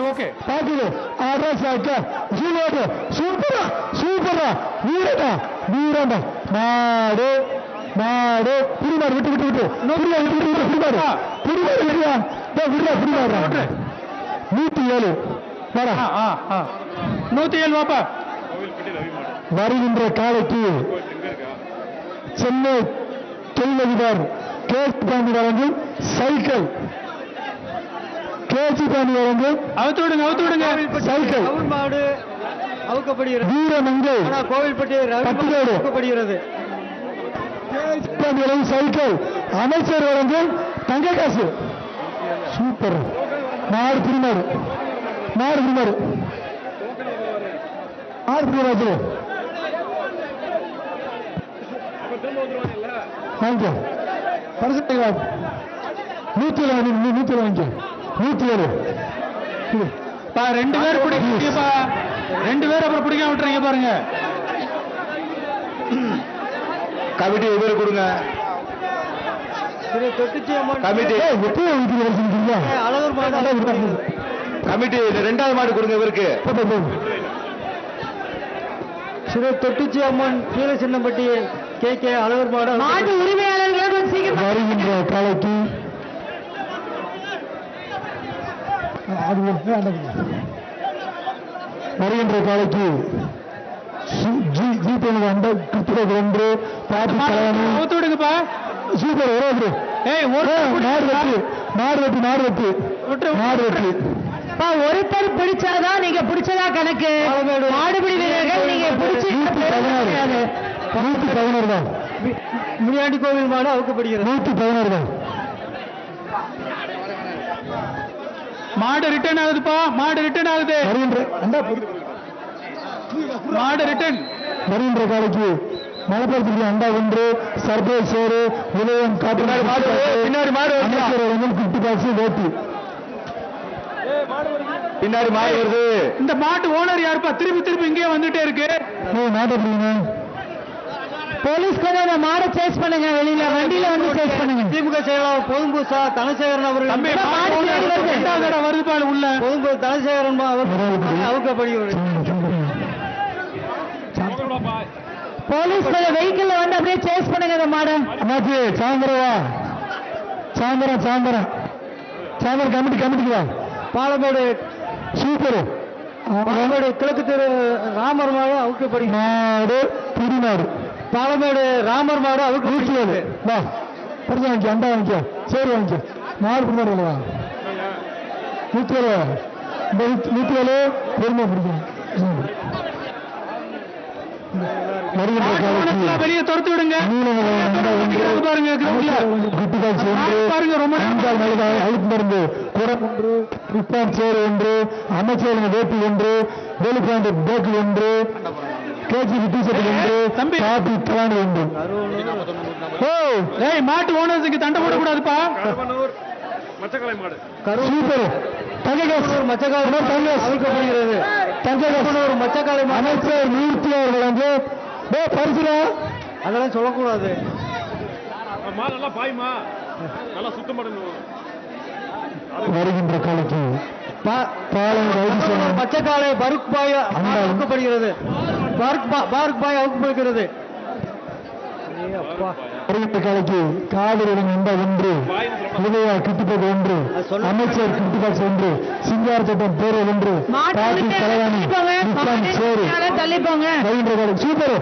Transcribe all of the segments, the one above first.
Okay பாக்குது address சூப்பரா சூப்பரா வீரடா வீரண்டா மாடு மாடு புரிமாடு விட்டு விட்டு விட்டு புரிமாடு புரிமாடு விடுறா விடுறா புரிமாடு 107 வரா 107 வாப்பா. வருகின்ற காலைக்கு சென்னை தொழிலதிபர் கேசி பாண்டி வழங்கும் சைக்கிள் கேசி பாண்டி வழங்கும் அவுத்து விடுங்க சைக்கிள் மாடு அவுக்கப்படுகிறது. வீரமங்கை கோவில்பட்டி அவுக்கப்படுகிறது. சைக்கிள் அமைச்சர் வழங்கும் தங்க காசு சூப்பர் மாடு பிரிமாறு மாடு பிரிமாறு மாடு பிரிமாறு வாங்க பரிசு 107 வாங்க 107 2 பேர் பிடிப்பா 2 பேர் அப்புறம் பிடிக்காம விட்டுறீங்க பாருங்க. கமிட்டி இவர் கொடுங்க. கமிட்டி கமிட்டி 2வது மாடு கொடுங்க இவருக்கு. ஸ்ரீ தொட்டிச்சி அம்மன் கீழ சின்னம்பட்டி கே அழகர் மாடு உரிமையாளர்கள் வருகின்ற காலைக்கு வருகின்ற காலைக்கு ஒன்று அவுத்து விடுங்கப்பா. சூப்பர் ஒருத்தர் பிடிச்சாதான் நீங்க பிடிச்சதா கணக்கு. மாடுபிடி வீரர்கள் நீங்க பிடிச்சி 116 தான். முனியாண்டி கோவில் மாடு அவுக்கப்படுகிறது. 116 தான். மாடு ரிட்டர்ன் ஆகுதுப்பா. மாடு ரிட்டர்ன் ஆகுது. மாடு ரிட்டர்ன் வருகின்ற காலைக்கு மலப்பரத்துக்கு அண்டா ஒன்று சர்பேஸ் சேரு உதயம் காட்டு பின்னாடி மாடு குட்டி பாக்ஸ் வேட்டி பின்னாடி மாடு வருது. இந்த மாட்டு ஓனர் யாருப்பா? திருப்பி இங்கே வந்துட்டே இருக்கு. மாட்டை போலீஸ் கொஞ்சம் மாடை சேஸ் பண்ணுங்க. வெளியில வண்டியில வந்து சேஸ் பண்ணுங்க. திமுக செயலாளர் பொதும்பூசா தனசேகரன் அவர்கள் வருதுபாடு உள்ள பொதும்பு தனசேகரன் அவுக்கப்படுகிறது. போலீஸ் கொஞ்சம் வெஹிக்கிள் வந்து அப்படியே சேஸ் பண்ணுங்க இந்த மாடை. அண்ணாச்சி சாயந்தரவா சாயந்தரம் கமிட்டிக்கு வா. பாலமேடு சூப்பர் பாலமேடு கிழக்கு தெரு ராமர் மாடு அவுக்கப்படுகிறது. புடிமாடு பாலமேடு ராமர் மாடு அவுக்கப்படுகிறது. வா பரிசு வாங்கிக்க அண்டா வாங்கிக்க சரி வாங்கிக்க மாடு புடிமாடு வா 107 பெருமை பிடிக்கும். வெளியே துரத்து விடுங்க பாருங்க. ரொம்ப மருந்து குடம் ஒன்று ரிப்பான் சேர் ஒன்று அமைச்சர் வேட்டி ஒன்று வேலுப்பாண்டு பேக்கு ஒன்று கேஜிபி டிஷர்ட் ஒன்று காபி பிளான் ஒன்று. மாட்டு ஓனர்ஸுக்கு தண்டை போடக்கூடாதுப்பா. சூப்பர் மச்சக்காலை அமைச்சர் மூர்த்தி அவர்கள் வந்து பரிசுல அதெல்லாம் சொல்லக்கூடாது. வருகின்ற காலைக்கு பச்சைக்காலை பருக் பாய் அவுக்கப்படுகிறது. பாருக் பாய் அவுக்கப்படுகிறது. வருகின்ற காலைக்கு காவிரிடம் என்ற ஒன்று உதயா கிட்டுப்பது ஒன்று அமைச்சர் கிட்டுபாக்ஸ் ஒன்று சிங்கார சட்டம் பேரல் ஒன்று பாட்டி தலைவாணி சேரு வருகின்ற காலைக்கு சூப்பர்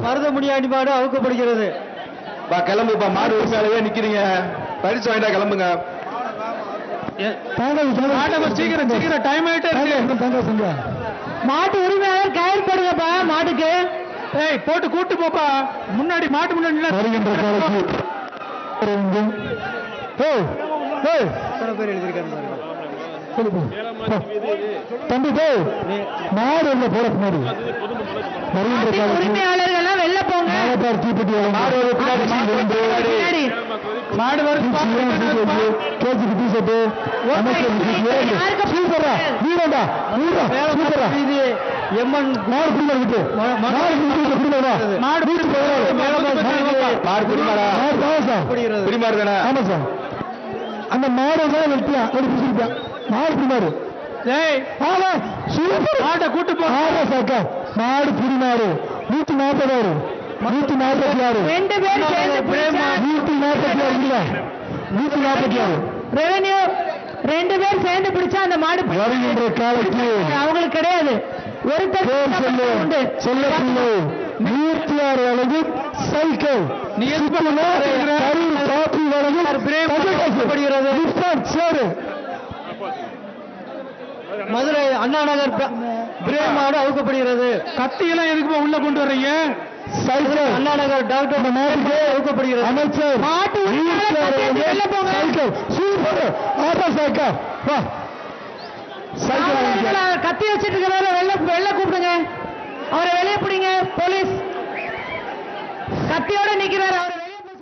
மருத முனியாண்டி மாடு அவுக்கப்படுகிறது. கிளம்புப்பா. மாடு உரிமையாளவே நிக்கிறீங்க. பரிசு வாங்கிட்டா கிளம்புங்க. சீக்கிரம் டைம் ஆயிட்டே இருக்கு. மாட்டு உரிமையாளர் கயிறு போடுங்கப்பா மாட்டுக்கு. போட்டு கூட்டு போப்பா. முன்னாடி மாட்டு முன்னாடி வருகின்ற காலைக்கு பேர் எழுதியிருக்காரு தம்பி மாடு உள்ள போட பின்னாடி வருகின்ற காலைக்கு உரிமையாளர்கள் வெளில போங்க. மாடு வருது. கேஜிபி டிஷர்ட் சூப்பரா வீரண்டா சூப்பரா எம்மன் மாடு பிடிமாடு மாடு பிடிமாடா. பிடிமாடு தானே. ஆமா சார் அந்த மாடு தான் வெட்டியான் ஒரு பிடிச்சிருப்பான் மாடு பிடிமாறு டேய் ஆமா சூப்பர் மாட்டை கூட்டு போ ஆமா சாக்கா மாடு பிடிமாறு 146 146 ரெண்டு பேர் சேர்ந்து பிடிச்சா 146 இல்ல 146 ரெவென்யூ ரெண்டு பேர் சேர்ந்து பிடிச்சா அந்த மாடு வருகின்ற காலத்தில் அவங்களுக்கு கிடையாது ஒருத்தர் பேர் சொல்லு உண்டு சொல்லப்பில்லை 106 அழகு சைக்கிள் நீ எதுக்கு கரி காப்பி வழங்கும் சேரு மதுரை அண்ணா நகர் பிரேம் மாடு அவுக்கப்படுகிறது. கத்தியெல்லாம் எதுக்குப்பா உள்ள கொண்டு வர்றீங்க சைக்கிள் அண்ணா நகர் டாக்டர் நம்ம நாட்டுக்கு அவுக்கப்படுகிறது. அமைச்சர் மாட்டு உரிமையாளர் கத்தி வெளில போங்க. சைக்கிள் சூப்பர் ஆட்டோ சைக்கிள் வா சைக்கிள் அவங்கள கத்தி வச்சிட்டு இருக்கிறவரை வெளில கூப்பிடுங்க அவரை வெளியே பிடிங்க போலீஸ் கத்தியோட நிக்கிறார் அவரை